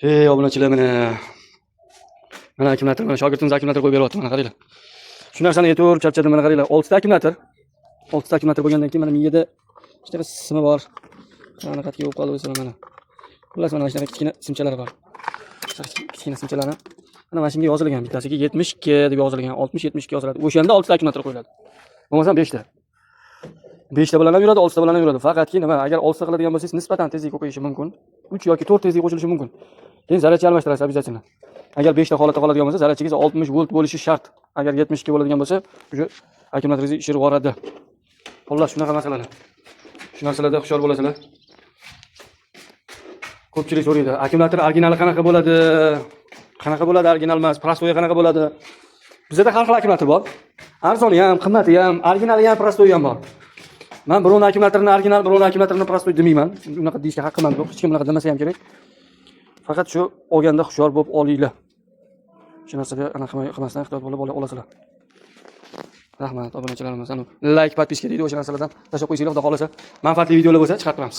Hey obunachilar, mana akkumulyator, mana shogirdimiz akkumulyator qo'yib beryapti, mana qaranglar. Shu narsani aytib charchadim, mana qaranglar. 6 ta akkumulyator. 6 ta akkumulyator bo'lgandan keyin mana miyada ikkita simi bor. Qanaqatga bo'lib qoldi o'zi mana. Xullas mana shunaqa kichkina simchalari bor. Kichkina simchalari. Mana mashinaga yozilgan, bittasiga 72 deb yozilgan, 60-72 yoziladi. O'shanda 6 ta akkumulyator qo'yiladi. Bo'lmasa 5 ta. 5 ta bilan ham yuradi, 6 ta bilan ham yuradi. Faqatki nima, agar 6 ta qiladigan bo'lsangiz nisbatan tezlik ko'payishi mumkin. 3 yoki 4 tezlik qo'shilishi mumkin. Keyin zaryadchi almashtirasiz обязательно. Agar 5 ta holatda qoladigan bo'lsa, zaryadchigiz 60 volt bo'lishi shart. Agar 72 bo'ladigan bo'lsa, o'sha akkumulyatorningiz ishi yuboradi. Xullas shunaqa masalalar. Shu narsalarda hushyor bo'lasizlar. Ko'pchilik so'raydi, akkumulyator originali qanaqa bo'ladi? Qanaqa bo'ladi original emas, prostoy qanaqa bo'ladi? Bizda har xil akkumulyator bor. Arzoni ham, qimmati ham, originali ham, prostoy ham bor. Men birovning akkumulyatorni original, birovning akkumulyatorni prostoy demayman. Unaqa deyishga haqqim yo'q. Hech kim unaqa demasa ham kerak. Faqat shu olganda hushyor bo'lib olinglar. Shu narsaga anaqa qilmasdan ehtiyot bo'lib olasizlar. Rahmat obunachilarimiz. Like, podpiska deydi o'sha narsalardan tashlab qo'yinglar, xudo xolasa. Manfaatli videolar bo'lsa chiqarib turamiz.